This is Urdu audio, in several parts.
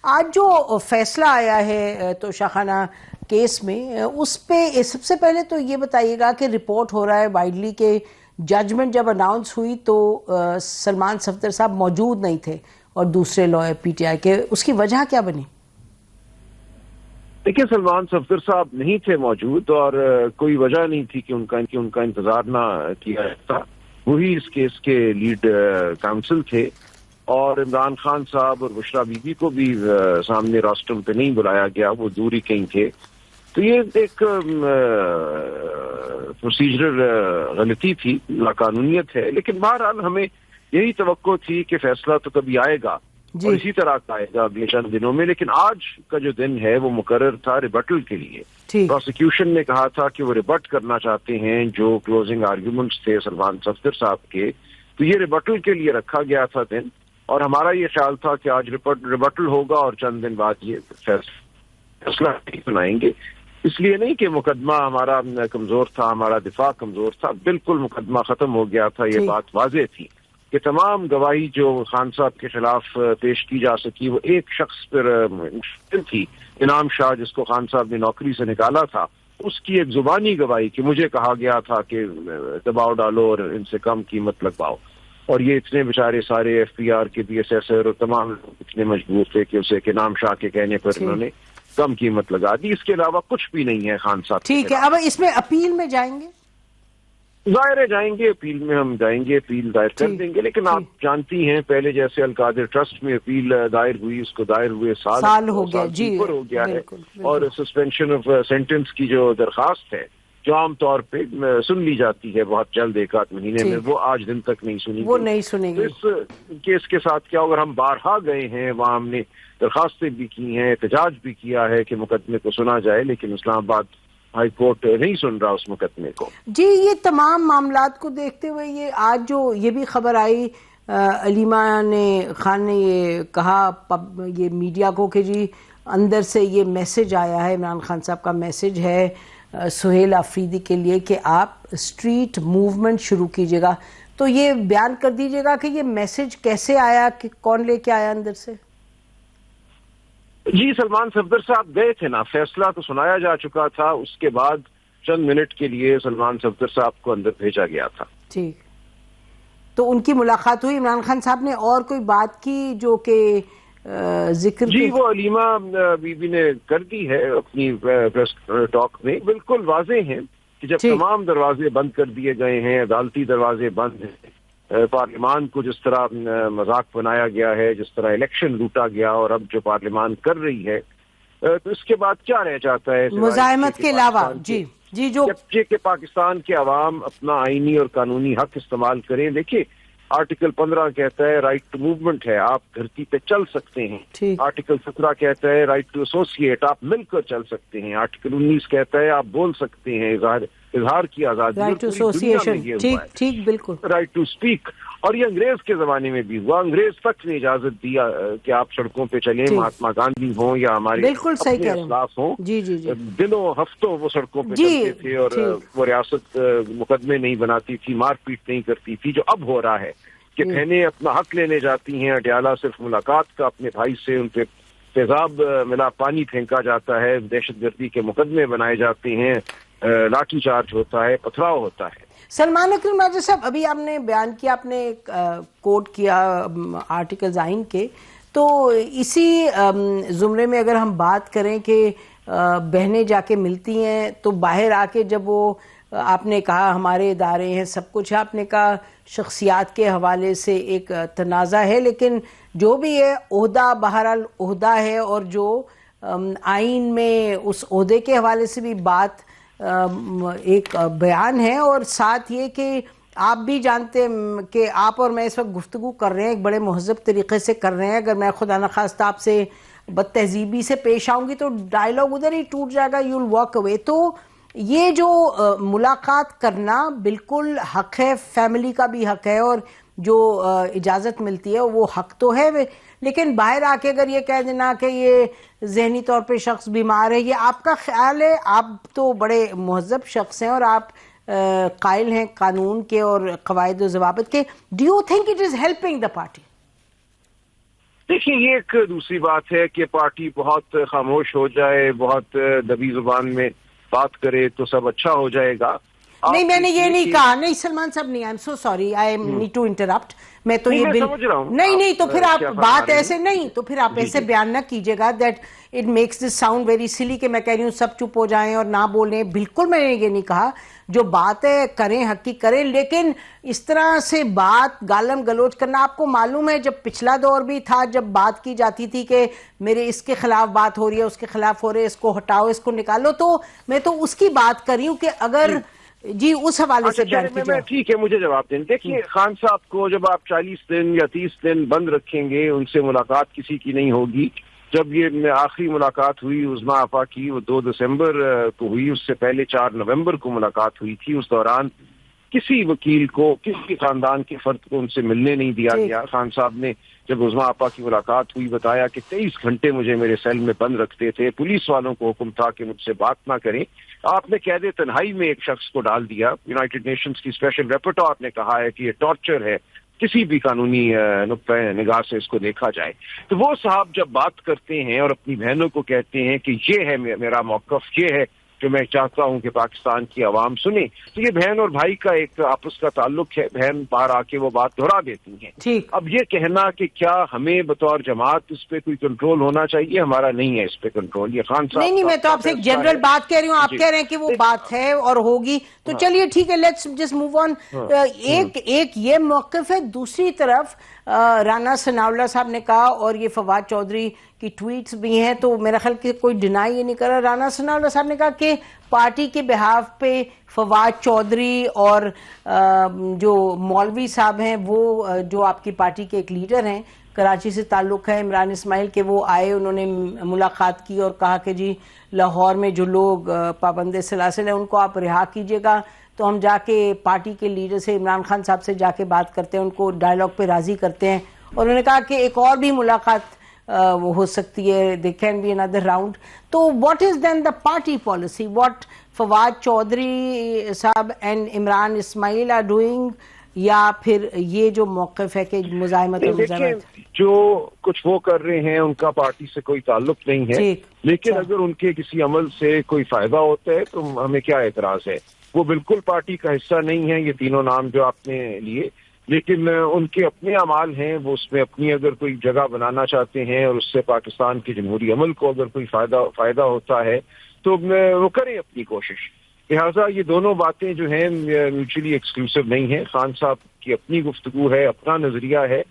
آج جو فیصلہ آیا ہے توشہ خانہ کیس میں، اس پہ سب سے پہلے تو یہ بتائیے گا کہ رپورٹ ہو رہا ہے وائڈلی کہ ججمنٹ جب اناؤنس ہوئی تو سلمان صفدر صاحب موجود نہیں تھے اور دوسرے لائر پی ٹی آئی کے، اس کی وجہ کیا بنی؟ دیکھیے، سلمان صفدر صاحب نہیں تھے موجود اور کوئی وجہ نہیں تھی کہ ان کا انتظار نہ کیا جاتا. وہی اس کیس کے لیڈ کاؤنسل تھے اور عمران خان صاحب اور بشرا بی بی کو بھی سامنے روسٹر پہ نہیں بلایا گیا، وہ دور ہی کہیں تھے. تو یہ ایک پروسیجرل غلطی تھی، لاقانونیت ہے، لیکن بہرحال ہمیں یہی توقع تھی کہ فیصلہ تو کبھی آئے گا اور اسی طرح کا آئے گا اگلے چند دنوں میں. لیکن آج کا جو دن ہے وہ مقرر تھا ریبٹل کے لیے. پروسیکیوشن نے کہا تھا کہ وہ ریبٹ کرنا چاہتے ہیں جو کلوزنگ آرگیومنٹس تھے سلمان صفدر صاحب کے، تو یہ ریبٹل کے لیے رکھا گیا تھا دن، اور ہمارا یہ خیال تھا کہ آج ریبٹل ہوگا اور چند دن بعد یہ فیصلہ سنائیں گے. اس لیے نہیں کہ مقدمہ ہمارا کمزور تھا، ہمارا دفاع کمزور تھا، بالکل مقدمہ ختم ہو گیا تھا. یہ بات واضح تھی کہ تمام گواہی جو خان صاحب کے خلاف پیش کی جا سکی وہ ایک شخص پر مشتمل تھی، انعام شاہ، جس کو خان صاحب نے نوکری سے نکالا تھا. اس کی ایک زبانی گواہی کہ مجھے کہا گیا تھا کہ دباؤ ڈالو اور ان سے کم قیمت لگواؤ، اور یہ اتنے بیچارے سارے ایف پی آر کے بھی ایسیسر اور تمام لوگ اتنے مجبور تھے کہ اسے کہ انعام شاہ کے کہنے پر انہوں نے کم قیمت لگا دی. اس کے علاوہ کچھ بھی نہیں ہے خان صاحب. ٹھیک ہے، اب اس میں اپیل میں جائیں گے؟ ظاہر ہے جائیں گے، اپیل میں ہم جائیں گے، اپیل دائر کر دیں گے. لیکن آپ جانتی ہیں پہلے جیسے القادر ٹرسٹ میں اپیل دائر ہوئی، اس کو دائر ہوئے سال ہو گیا، اوپر ہو گیا ہے، اور سسپینشن آف سینٹنس کی جو درخواست ہے جو عام طور پہ سن لی جاتی ہے بہت جلد ایک آدھ مہینے میں، وہ آج دن تک نہیں سنی گئی. اس کیس کے ساتھ کیا، اگر ہم بارہا گئے ہیں وہاں، ہم نے درخواستیں بھی کی ہیں، احتجاج بھی کیا ہے کہ مقدمے کو سنا جائے، لیکن اسلام آباد ہائی کورٹ نہیں سن رہا اس مقدمے کو. جی، یہ تمام معاملات کو دیکھتے ہوئے یہ آج جو یہ بھی خبر آئی، علیمہ خان نے یہ کہا یہ میڈیا کو کہ جی اندر سے یہ میسج آیا ہے، عمران خان صاحب کا میسج ہے سہیل آفریدی کے لیے کہ آپ اسٹریٹ موومنٹ شروع کیجیے گا. تو یہ بیان کر دیجیے گا کہ یہ میسج کیسے آیا، کہ کون لے کے آیا اندر سے؟ جی، سلمان صفدر صاحب گئے تھے نا، فیصلہ تو سنایا جا چکا تھا، اس کے بعد چند منٹ کے لیے سلمان صفدر صاحب کو اندر بھیجا گیا تھا. ٹھیک، تو ان کی ملاقات ہوئی، عمران خان صاحب نے اور کوئی بات کی جو کہ ذکر؟ جی، وہ علیمہ بی بی نے کر دی ہے اپنی پریس ٹاک میں، بالکل واضح ہیں کہ جب تمام دروازے بند کر دیے گئے ہیں، عدالتی دروازے بند ہیں، پارلیمان کو جس طرح مذاق بنایا گیا ہے، جس طرح الیکشن لوٹا گیا، اور اب جو پارلیمان کر رہی ہے، تو اس کے بعد کیا رہ جاتا ہے مزاحمت کے علاوہ؟ جی جو کہ پاکستان کے عوام اپنا آئینی اور قانونی حق استعمال کریں. دیکھیے، آرٹیکل 15 کہتا ہے رائٹ ٹو موومنٹ ہے، آپ دھرتی پہ چل سکتے ہیں. آرٹیکل 17 کہتا ہے رائٹ ٹو ایسوسیٹ، آپ مل کر چل سکتے ہیں. آرٹیکل 19 کہتا ہے آپ بول سکتے ہیں، اظہار کی آزادی. رائٹ ٹو ایسوسیشن، ٹھیک، بالکل. رائٹ ٹو اسپیک، اور یہ انگریز کے زمانے میں بھی ہوا، انگریز تک نے اجازت دیا کہ آپ سڑکوں پہ چلیں، مہاتما گاندھی ہوں یا ہمارے اپنے اسلاف ہوں، دنوں ہفتوں وہ سڑکوں پہ چلتے تھے، اور وہ ریاست مقدمے نہیں بناتی تھی، مار پیٹ نہیں کرتی تھی. جو اب ہو رہا ہے کہ بہنیں اپنا حق لینے جاتی ہیں اڈیالہ صرف ملاقات کا اپنے بھائی سے، ان پہ تیزاب ملا پانی پھینکا جاتا ہے، دہشت گردی کے مقدمے بنائے جاتے ہیں، لاٹھی چارج ہوتا ہے، پتھراؤ ہوتا ہے. سلمان اکرم ماجد صاحب، ابھی آپ نے بیان کیا، آپ نے کوٹ کیا آرٹیکلز آئین کے، تو اسی زمرے میں اگر ہم بات کریں کہ بہنیں جا کے ملتی ہیں تو باہر آ کے جب وہ آپ نے کہا ہمارے ادارے ہیں، سب کچھ آپ نے کہا، شخصیات کے حوالے سے ایک تنازع ہے، لیکن جو بھی ہے عہدہ بہرحال عہدہ ہے، اور جو آئین میں اس عہدے کے حوالے سے بھی بات ایک بیان ہے، اور ساتھ یہ کہ آپ بھی جانتے ہیں کہ آپ اور میں اس وقت گفتگو کر رہے ہیں، ایک بڑے مہذب طریقے سے کر رہے ہیں. اگر میں خدا نخواستہ آپ سے بد تہذیبی سے پیش آؤں گی تو ڈائلاگ ادھر ہی ٹوٹ جائے گا، یو ول واک اوے. تو یہ جو ملاقات کرنا بالکل حق ہے، فیملی کا بھی حق ہے، اور جو اجازت ملتی ہے وہ حق تو ہے، لیکن باہر آ کے اگر یہ کہہ دینا کہ یہ ذہنی طور پہ شخص بیمار ہے، یہ آپ کا خیال ہے؟ آپ تو بڑے مہذب شخص ہیں اور آپ قائل ہیں قانون کے اور قواعد و ضوابط کے. Do you think it is helping the party? دیکھیے یہ ایک دوسری بات ہے کہ پارٹی بہت خاموش ہو جائے، بہت دبی زبان میں بات کرے تو سب اچھا ہو جائے گا. نہیں میں نے یہ نہیں کہا، نہیں سلمان صاحب نہیں، I am so sorry, I need to interrupt. میں تو یہ سمجھ رہا ہوں نہیں تو پھر آپ بات ایسے نہیں، تو پھر آپ ایسے بیان نہ کیجیے گا that it makes this sound very silly کہ میں کہہ رہی ہوں سب چپ ہو جائیں اور نہ بولیں. بالکل میں نے یہ نہیں کہا، جو بات ہے کریں، حق کی کریں، لیکن اس طرح سے بات گالم گلوچ کرنا، آپ کو معلوم ہے جب پچھلا دور بھی تھا جب بات کی جاتی تھی کہ میرے اس کے خلاف بات ہو رہی ہے، اس کے خلاف ہو رہے ہے، اس کو ہٹاؤ، اس کو نکالو، تو میں تو اس کی بات کر رہی ہوں کہ اگر جی اس حوالے سے بیان کیجیے. ٹھیک ہے، مجھے جواب دیں. دیکھیے خان صاحب کو جب آپ 40 دن یا 30 دن بند رکھیں گے، ان سے ملاقات کسی کی نہیں ہوگی. جب یہ آخری ملاقات ہوئی عظما آپا کی، وہ 2 دسمبر کو ہوئی، اس سے پہلے 4 نومبر کو ملاقات ہوئی تھی. اس دوران کسی وکیل کو، کسی خاندان کے فرد کو ان سے ملنے نہیں دیا گیا. خان صاحب نے جب عظما آپا کی ملاقات ہوئی بتایا کہ 23 گھنٹے مجھے میرے سیل میں بند رکھتے تھے، پولیس والوں کو حکم تھا کہ مجھ سے بات نہ کریں. آپ نے قید تنہائی میں ایک شخص کو ڈال دیا. یونائٹڈ نیشنز کی اسپیشل رپورٹر نے کہا ہے کہ یہ ٹارچر ہے، کسی بھی قانونی نقطۂ نگاہ سے اس کو دیکھا جائے. تو وہ صاحب جب بات کرتے ہیں اور اپنی بہنوں کو کہتے ہیں کہ یہ ہے میرا موقف، یہ ہے جو میں چاہتا ہوں کہ پاکستان کی عوام سنے، تو یہ بہن اور بھائی کا ایک آپس کا تعلق ہے. بہن باہر آ کے وہ بات دہرا دیتی ہیں. اب یہ کہنا کہ کیا ہمیں بطور جماعت اس پہ کوئی کنٹرول ہونا چاہیے، ہمارا نہیں ہے اس پہ کنٹرول. یہ خان صاحب نہیں میں تو آپ سے ایک جنرل بات کہہ رہی ہوں، آپ کہہ رہے ہیں کہ وہ بات ہے اور ہوگی، تو چلیے ٹھیک ہے، لیٹس جسٹ موو آن. ایک یہ موقف ہے. دوسری طرف رانا ثناءاللہ صاحب نے کہا، اور یہ فواد چودھری کی ٹویٹس بھی ہیں، تو میرا خیال کہ کوئی ڈینائی یہ نہیں کر رہا. رانا ثناءاللہ صاحب نے کہا کہ پارٹی کے بہاف پہ فواد چودھری اور جو مولوی صاحب ہیں، وہ جو آپ کی پارٹی کے ایک لیڈر ہیں، کراچی سے تعلق ہے عمران اسماعیل کے، وہ آئے، انہوں نے ملاقات کی اور کہا کہ جی لاہور میں جو لوگ پابند سلاسل ہیں ان کو آپ رہا کیجیے گا. تو ہم جا کے پارٹی کے لیڈر سے، عمران خان صاحب سے جا کے بات کرتے ہیں، ان کو ڈائلاگ پہ راضی کرتے ہیں. اور انہوں نے کہا کہ ایک اور بھی ملاقات وہ ہو سکتی ہے، they can be another round. تو what is then the party policy, what Fawad Chaudhry صاحب and Imran Ismail are doing, یا پھر یہ جو موقف ہے کہ مزاحمت اور مزاحمت؟ جو کچھ وہ کر رہے ہیں ان کا پارٹی سے کوئی تعلق نہیں ہے، لیکن اگر ان کے کسی عمل سے کوئی فائدہ ہوتا ہے تو ہمیں کیا اعتراض ہے. وہ بالکل پارٹی کا حصہ نہیں ہے، یہ تینوں نام جو آپ نے لیے، لیکن ان کے اپنے اعمال ہیں. وہ اس میں اپنی اگر کوئی جگہ بنانا چاہتے ہیں اور اس سے پاکستان کے جمہوری عمل کو اگر کوئی فائدہ ہوتا ہے تو وہ کریں اپنی کوشش. لہٰذا یہ دونوں باتیں جو ہیں میوچولی ایکسکلوسیو نہیں ہیں. خان صاحب کی اپنی گفتگو ہے، اپنا نظریہ ہے.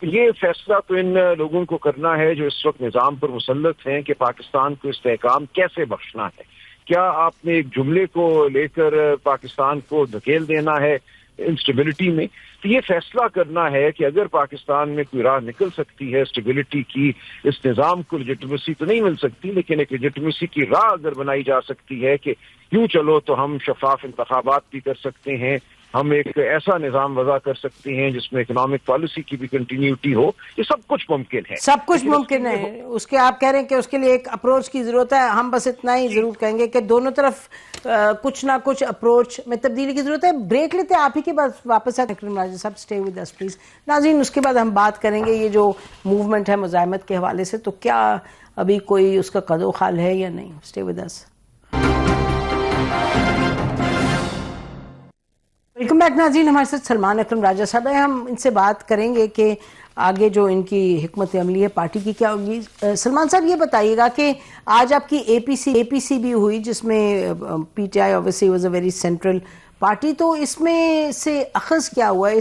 یہ فیصلہ تو ان لوگوں کو کرنا ہے جو اس وقت نظام پر مسلط ہیں کہ پاکستان کو استحکام کیسے بخشنا ہے. کیا آپ نے ایک جملے کو لے کر پاکستان کو دھکیل دینا ہے انسٹیبلٹی میں؟ تو یہ فیصلہ کرنا ہے کہ اگر پاکستان میں کوئی راہ نکل سکتی ہے اسٹیبلٹی کی، اس نظام کو لیجٹمیسی تو نہیں مل سکتی لیکن ایک لیجٹمیسی کی راہ اگر بنائی جا سکتی ہے کہ یوں چلو تو ہم شفاف انتخابات بھی کر سکتے ہیں، ہم ایک ایسا نظام وضع کر سکتے ہیں جس میں اکنامک پالیسی کی بھی کنٹینیوٹی ہو، یہ سب کچھ ممکن ہے. سب کچھ ممکن ہے. اس کے آپ کہہ رہے ہیں کہ اس کے لیے ایک اپروچ کی ضرورت ہے. ہم بس اتنا ہی ضرور کہیں گے کہ دونوں طرف کچھ نہ کچھ اپروچ میں تبدیلی کی ضرورت ہے. بریک لیتے ہیں، آپ ہی کے بعد واپس آتے ہیں. راجہ صاحب اسٹے ود اس پلیز. ناظرین اس کے بعد ہم بات کریں گے یہ جو موومنٹ ہے مزاحمت کے حوالے سے، تو کیا ابھی کوئی اس کا قد و خال ہے یا نہیں. Stay with us. Welcome back ناظرین. ہمارے ساتھ سلمان اکرم راجہ صاحب ہیں. ہم ان سے بات کریں گے کہ آگے جو ان کی حکمت عملی ہے پارٹی کی کیا ہوگی. سلمان صاحب یہ بتائیے گا کہ آج آپ کی اے پی سی بھی ہوئی جس میں P T I obviously was a very central party, تو اس میں سے اخذ کیا ہوا ہے،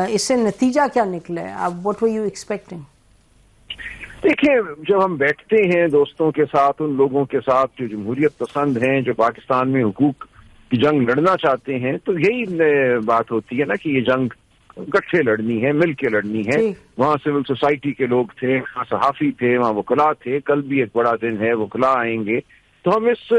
اس سے نتیجہ کیا نکلا ہے؟ what were you expecting؟ دیکھیں جب ہم بیٹھتے ہیں دوستوں کے ساتھ، ان لوگوں کے ساتھ جو جمہوریت پسند ہیں، جو پاکستان میں حقوق کی جنگ لڑنا چاہتے ہیں، تو یہی بات ہوتی ہے نا کہ یہ جنگ اکٹھے لڑنی ہے، مل کے لڑنی ہے. وہاں سول سوسائٹی کے لوگ تھے، وہاں صحافی تھے، وہاں وکلاء تھے. کل بھی ایک بڑا دن ہے، وکلاء آئیں گے. تو ہم اس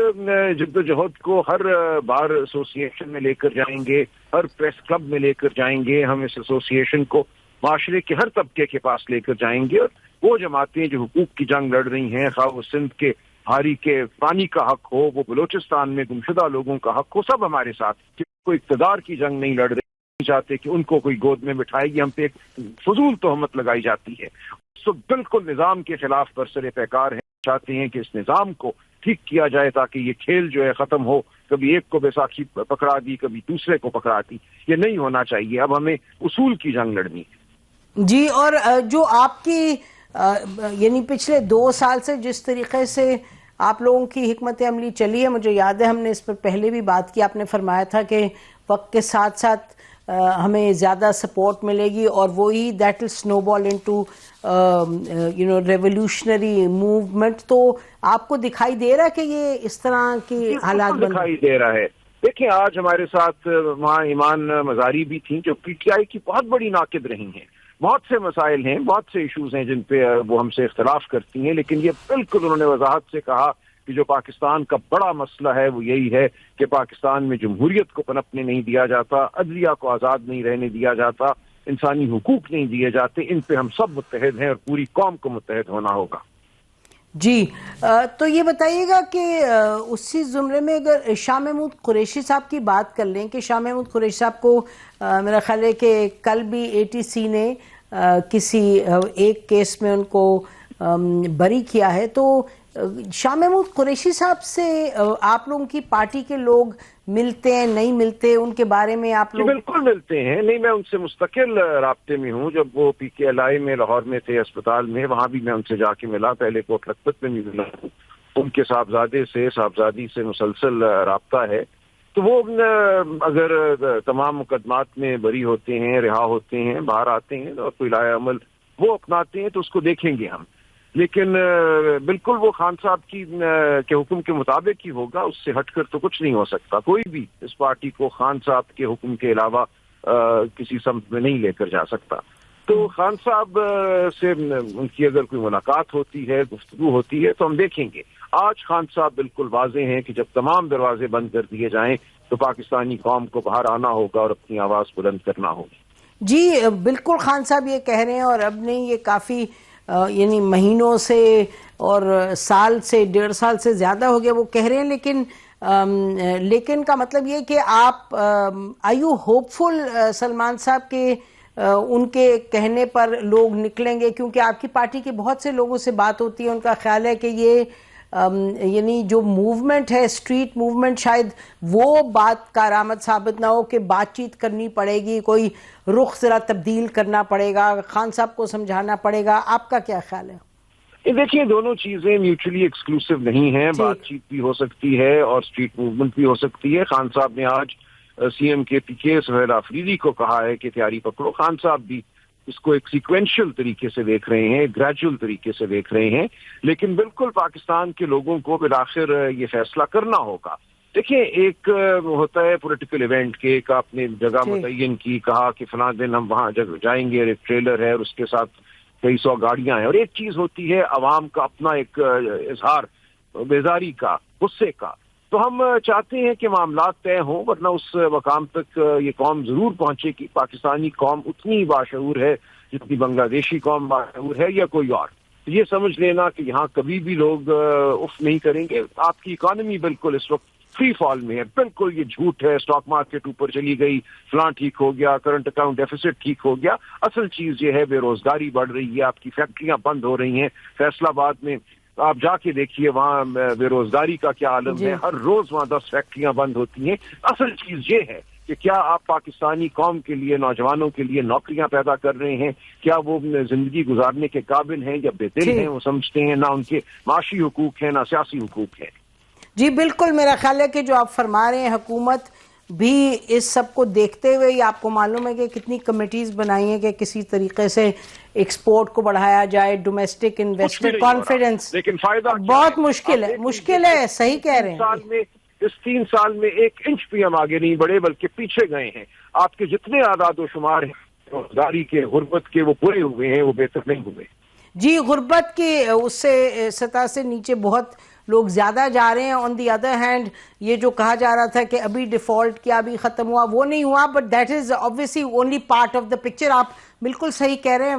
جدوجہد کو ہر بار ایسوسی ایشن میں لے کر جائیں گے، ہر پریس کلب میں لے کر جائیں گے. ہم اس ایسوسی ایشن کو معاشرے کے ہر طبقے کے پاس لے کر جائیں گے. اور وہ جماعتیں جو حقوق کی جنگ لڑ رہی ہیں، خواہ وہ سندھ کے ہاری کے پانی کا حق ہو، وہ بلوچستان میں گمشدہ لوگوں کا حق ہو، سب ہمارے ساتھ. کوئی اقتدار کی جنگ نہیں لڑ رہی. چاہتے کہ ان کو کوئی گود میں بٹھائے گی، ہم پہ ایک فضول تہمت لگائی جاتی ہے. تو بالکل نظام کے خلاف برسر پیکار ہیں. چاہتے ہیں کہ اس نظام کو ٹھیک کیا جائے تاکہ یہ کھیل جو ہے ختم ہو. کبھی ایک کو بیساکھی پکڑا دی، کبھی دوسرے کو پکڑا دی. یہ نہیں ہونا چاہیے. اب ہمیں اصول کی جنگ لڑنی ہے. جی، اور جو آپ کی یعنی پچھلے 2 سال سے جس طریقے سے آپ لوگوں کی حکمت عملی چلی ہے، مجھے یاد ہے ہم نے اس پر پہلے بھی بات کی. آپ نے فرمایا تھا کہ وقت کے ساتھ ساتھ ہمیں زیادہ سپورٹ ملے گی اور وہی دیٹ ول سنو بال انٹو ریولیوشنری موومنٹ. تو آپ کو دکھائی دے رہا ہے کہ یہ اس طرح کی حالات دکھائی دے رہا ہے. دیکھیں آج ہمارے ساتھ وہاں ایمان مزاری بھی تھیں جو پی ٹی آئی کی بہت بڑی ناقد رہی ہیں. بہت سے مسائل ہیں، بہت سے ایشوز ہیں جن پہ وہ ہم سے اختلاف کرتی ہیں، لیکن یہ بالکل انہوں نے وضاحت سے کہا کہ جو پاکستان کا بڑا مسئلہ ہے وہ یہی ہے کہ پاکستان میں جمہوریت کو پنپنے نہیں دیا جاتا، عدلیہ کو آزاد نہیں رہنے دیا جاتا، انسانی حقوق نہیں دیے جاتے. ان پہ ہم سب متحد ہیں اور پوری قوم کو متحد ہونا ہوگا. جی، تو یہ بتائیے گا کہ اسی زمرے میں اگر شاہ محمود قریشی صاحب کی بات کر لیں کہ شاہ محمود قریشی صاحب کو میرا خیال ہے کہ کل بھی اے ٹی سی نے کسی ایک کیس میں ان کو بری کیا ہے، تو شاہ محمود قریشی صاحب سے آپ لوگوں کی پارٹی کے لوگ ملتے ہیں نہیں ملتے؟ ان کے بارے میں آپ لوگ؟ بالکل ملتے ہیں. نہیں، میں ان سے مستقل رابطے میں ہوں. جب وہ پی کے ایل آئی میں لاہور میں تھے اسپتال میں، وہاں بھی میں ان سے جا کے ملا. پہلے کوٹ لکھپت میں بھی ملا. ان کے صاحبزادی سے مسلسل رابطہ ہے. تو وہ اگر تمام مقدمات میں بری ہوتے ہیں، رہا ہوتے ہیں، باہر آتے ہیں اور کوئی لائحہ عمل وہ اپناتے ہیں تو اس کو دیکھیں گے ہم. لیکن بالکل وہ خان صاحب کے حکم کے مطابق ہی ہوگا. اس سے ہٹ کر تو کچھ نہیں ہو سکتا. کوئی بھی اس پارٹی کو خان صاحب کے حکم کے علاوہ کسی سمت میں نہیں لے کر جا سکتا. تو خان صاحب سے ان کی اگر کوئی ملاقات ہوتی ہے، گفتگو ہوتی ہے تو ہم دیکھیں گے. آج خان صاحب بالکل واضح ہیں کہ جب تمام دروازے بند کر دیے جائیں تو پاکستانی قوم کو باہر آنا ہوگا اور اپنی آواز بلند کرنا ہوگی. جی بالکل، خان صاحب یہ کہہ رہے ہیں اور اب نہیں، یہ کافی یعنی مہینوں سے اور سال سے 1.5 سال سے زیادہ ہو گیا وہ کہہ رہے ہیں. لیکن کا مطلب یہ کہ آپ آر یو ہوپ فل سلمان صاحب کے ان کے کہنے پر لوگ نکلیں گے؟ کیونکہ آپ کی پارٹی کے بہت سے لوگوں سے بات ہوتی ہے، ان کا خیال ہے کہ یہ یعنی جو موومنٹ ہے، اسٹریٹ موومنٹ، شاید وہ بات کارآمد ثابت نہ ہو کہ بات چیت کرنی پڑے گی، کوئی رخ ذرا تبدیل کرنا پڑے گا، خان صاحب کو سمجھانا پڑے گا. آپ کا کیا خیال ہے؟ دیکھیے دونوں چیزیں میوچلی ایکسکلوسیو نہیں ہیں. بات چیت بھی ہو سکتی ہے اور اسٹریٹ موومنٹ بھی ہو سکتی ہے. خان صاحب نے آج سی ایم کے پی کے سہیل آفریدی کو کہا ہے کہ تیاری پکڑو. خان صاحب بھی اس کو ایک سیکوینشل طریقے سے دیکھ رہے ہیں، گریجول طریقے سے دیکھ رہے ہیں. لیکن بالکل پاکستان کے لوگوں کو بالآخر یہ فیصلہ کرنا ہوگا. دیکھیں ایک ہوتا ہے پولیٹیکل ایونٹ کے، ایک آپ نے جگہ متعین کی، کہا کہ فلاں دن ہم وہاں جائیں گے، ایک ٹریلر ہے اور اس کے ساتھ کئی 100 گاڑیاں ہیں. اور ایک چیز ہوتی ہے عوام کا اپنا ایک اظہار بیزاری کا، غصے کا. تو ہم چاہتے ہیں کہ معاملات طے ہوں، ورنہ اس مقام تک یہ قوم ضرور پہنچے گی. پاکستانی قوم اتنی باشعور ہے جتنی بنگلہ دیشی قوم باشعور ہے یا کوئی اور. یہ سمجھ لینا کہ یہاں کبھی بھی لوگ اف نہیں کریں گے. آپ کی اکانومی بالکل اس وقت فری فال میں ہے. بالکل یہ جھوٹ ہے اسٹاک مارکیٹ اوپر چلی گئی، فلاں ٹھیک ہو گیا، کرنٹ اکاؤنٹ ڈیفیسٹ ٹھیک ہو گیا. اصل چیز یہ ہے بے روزگاری بڑھ رہی ہے، آپ کی فیکٹریاں بند ہو رہی ہیں. فیصل آباد میں آپ جا کے دیکھیے وہاں بے روزگاری کا کیا عالم ہے. ہر روز وہاں 10 فیکٹریاں بند ہوتی ہیں. اصل چیز یہ ہے کہ کیا آپ پاکستانی قوم کے لیے، نوجوانوں کے لیے نوکریاں پیدا کر رہے ہیں؟ کیا وہ زندگی گزارنے کے قابل ہیں یا بے دل ہیں؟ وہ سمجھتے ہیں نہ ان کے معاشی حقوق ہیں نہ سیاسی حقوق ہیں. جی بالکل، میرا خیال ہے کہ جو آپ فرما رہے ہیں حکومت بھی اس سب کو دیکھتے ہوئے، آپ کو معلوم ہے کہ کتنی کمیٹیز بنائی ہیں کہ کسی طریقے سے ایکسپورٹ کو بڑھایا جائے، ڈومیسٹک انویسٹر کانفیڈنس. لیکن فائدہ بہت مشکل ہے. صحیح کہہ رہے ہیں. اس 3 سال میں 1 انچ بھی ہم آگے نہیں بڑھے بلکہ پیچھے گئے ہیں. آپ کے جتنے اعداد و شمار ہیں روزگاری کے، غربت کے، وہ پورے ہوئے ہیں، وہ بہتر نہیں ہوئے. جی غربت کی اس سے سطح سے نیچے بہت لوگ زیادہ جا رہے ہیں. آن دی ادر ہینڈ یہ جو کہا جا رہا تھا کہ ابھی ڈیفالٹ کیا ابھی ختم ہوا، وہ نہیں ہوا. But that is obviously only part of the picture. آپ بالکل صحیح کہہ رہے ہیں.